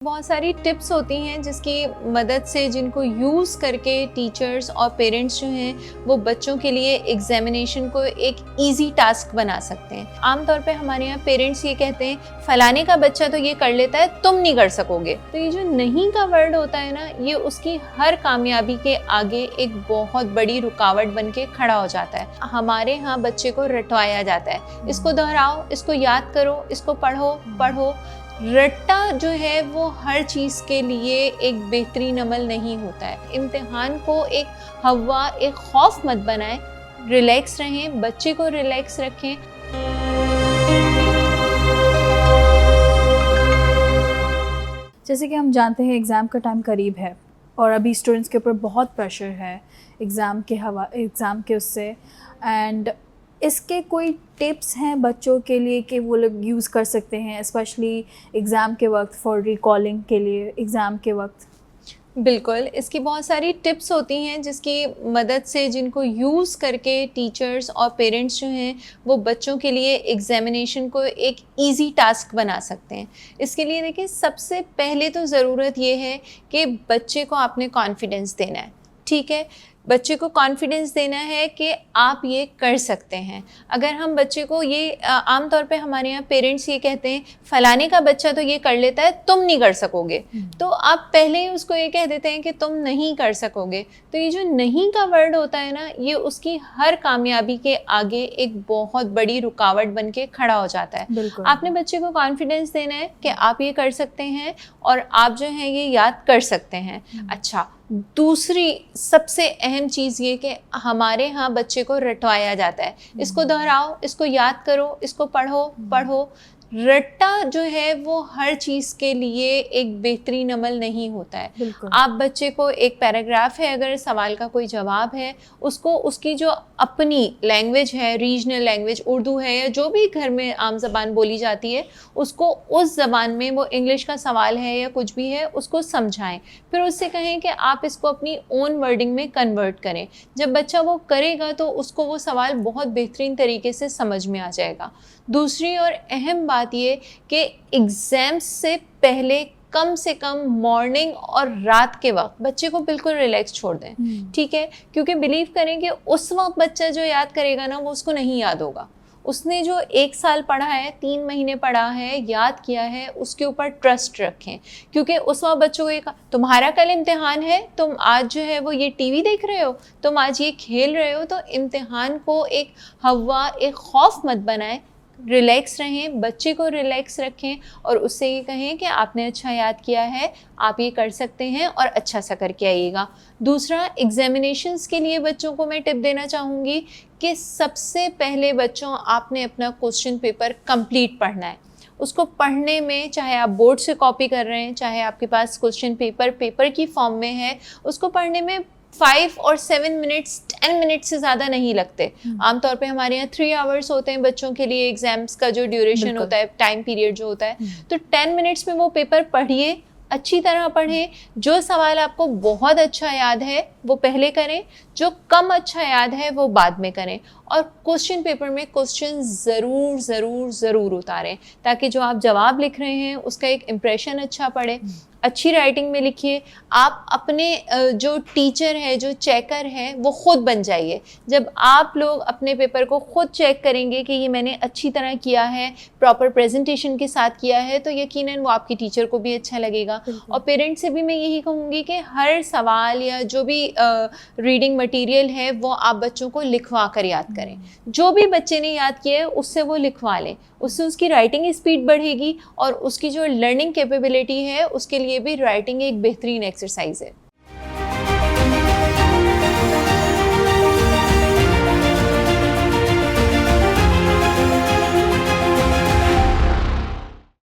बहुत सारी टिप्स होती हैं जिसकी मदद से जिनको यूज़ करके टीचर्स और पेरेंट्स जो हैं वो बच्चों के लिए एग्जामिनेशन को एक इजी टास्क बना सकते हैं। आमतौर पे हमारे यहाँ पेरेंट्स ये कहते हैं फलाने का बच्चा तो ये कर लेता है, तुम नहीं कर सकोगे। तो ये जो नहीं का वर्ड होता है ना, ये उसकी हर कामयाबी के आगे एक बहुत बड़ी रुकावट बन के खड़ा हो जाता है। हमारे यहाँ बच्चे को रटवाया जाता है, इसको दोहराओ, इसको याद करो, इसको पढ़ो। रट्टा जो है वो हर चीज़ के लिए एक बेहतरीन अमल नहीं होता है। इम्तिहान को एक हवा, एक खौफ मत बनाएं, रिलैक्स रहें, बच्चे को रिलैक्स रखें। जैसे कि हम जानते हैं एग्ज़ाम का टाइम करीब है और अभी स्टूडेंट्स के ऊपर बहुत प्रेशर है एग्ज़ाम के उससे। एंड इसके कोई टिप्स हैं बच्चों के लिए कि वो लोग यूज़ कर सकते हैं, स्पेशली एग्ज़ाम के वक्त, फॉर रिकॉलिंग के लिए एग्ज़ाम के वक्त? बिल्कुल, इसकी बहुत सारी टिप्स होती हैं जिसकी मदद से जिनको यूज़ करके टीचर्स और पेरेंट्स जो हैं वो बच्चों के लिए एग्जामिनेशन को एक इजी टास्क बना सकते हैं। इसके लिए देखिए, सबसे पहले तो ज़रूरत ये है कि बच्चे को आपने कॉन्फिडेंस देना है। ठीक है, बच्चे को कॉन्फिडेंस देना है कि आप ये कर सकते हैं। अगर हम बच्चे को ये आमतौर पे हमारे यहाँ पेरेंट्स ये कहते हैं फलाने का बच्चा तो ये कर लेता है, तुम नहीं कर सकोगे, तो आप पहले ही उसको ये कह देते हैं कि तुम नहीं कर सकोगे। तो ये जो नहीं का वर्ड होता है ना, ये उसकी हर कामयाबी के आगे एक बहुत बड़ी रुकावट बन के खड़ा हो जाता है। आपने बच्चे को कॉन्फिडेंस देना है कि आप ये कर सकते हैं और आप जो है ये याद कर सकते हैं। अच्छा, दूसरी सबसे अहम चीज़ ये कि हमारे यहाँ बच्चे को रटवाया जाता है, इसको दोहराओ, इसको याद करो, इसको पढ़ो। रट्टा जो है वो हर चीज़ के लिए एक बेहतरीन अमल नहीं होता है। आप बच्चे को एक पैराग्राफ है, अगर सवाल का कोई जवाब है, उसको उसकी जो अपनी लैंग्वेज है, रीजनल लैंग्वेज उर्दू है या जो भी घर में आम ज़बान बोली जाती है, उसको उस ज़बान में, वो इंग्लिश का सवाल है या कुछ भी है, उसको समझाएं। फिर उससे कहें कि आप इसको अपनी ओन वर्डिंग में कन्वर्ट करें। जब बच्चा वो करेगा तो उसको वो सवाल बहुत बेहतरीन तरीके से समझ में आ जाएगा। दूसरी और अहम बात ये कि एग्ज़ाम से पहले कम से कम मॉर्निंग और रात के वक्त बच्चे को बिल्कुल रिलैक्स छोड़ दें। ठीक है, क्योंकि बिलीव करें कि उस वक्त बच्चा जो याद करेगा ना, वो उसको नहीं याद होगा। उसने जो 1 साल पढ़ा है, 3 महीने पढ़ा है, याद किया है, उसके ऊपर ट्रस्ट रखें। क्योंकि उस वक्त बच्चों को ये कहा तुम्हारा कल इम्तिहान है, तुम आज जो है वो ये टीवी देख रहे हो, तुम आज ये खेल रहे हो, तो इम्तिहान को एक हवा, एक खौफ मत बनाएं, रिलैक्स रहें, बच्चे को रिलैक्स रखें और उससे ये कहें कि आपने अच्छा याद किया है, आप ये कर सकते हैं और अच्छा सा करके आइएगा। दूसरा, एग्जामिनेशंस के लिए बच्चों को मैं टिप देना चाहूँगी कि सबसे पहले बच्चों आपने अपना क्वेश्चन पेपर कंप्लीट पढ़ना है। उसको पढ़ने में, चाहे आप बोर्ड से कॉपी कर रहे हैं, चाहे आपके पास क्वेश्चन पेपर की फॉर्म में है, उसको पढ़ने में 5 और 7 मिनट्स, 10 मिनट से ज़्यादा नहीं लगते। आमतौर पे हमारे यहाँ 3 आवर्स होते हैं बच्चों के लिए, एग्जाम्स का जो ड्यूरेशन होता है, टाइम पीरियड जो होता है। तो 10 मिनट्स में वो पेपर पढ़िए, अच्छी तरह पढ़ें। जो सवाल आपको बहुत अच्छा याद है वो पहले करें, जो कम अच्छा याद है वो बाद में करें। और क्वेश्चन पेपर में क्वेश्चन ज़रूर उतारें ताकि जो आप जवाब लिख रहे हैं उसका एक इम्प्रेशन अच्छा पड़े। अच्छी राइटिंग में लिखिए। आप अपने जो टीचर है, जो चेकर है, वो खुद बन जाइए। जब आप लोग अपने पेपर को खुद चेक करेंगे कि ये मैंने अच्छी तरह किया है, प्रॉपर प्रेजेंटेशन के साथ किया है, तो यकीनन वो आपकी टीचर को भी अच्छा लगेगा। और पेरेंट्स से भी मैं यही कहूँगी कि हर सवाल या जो भी रीडिंग मटेरियल है वो आप बच्चों को लिखवा कर याद करें। जो भी बच्चे ने याद किया है उससे वो लिखवा लें, उससे उसकी राइटिंग स्पीड बढ़ेगी और उसकी जो लर्निंग कैपेबिलिटी है उसके लिए भी राइटिंग एक बेहतरीन एक्सरसाइज है।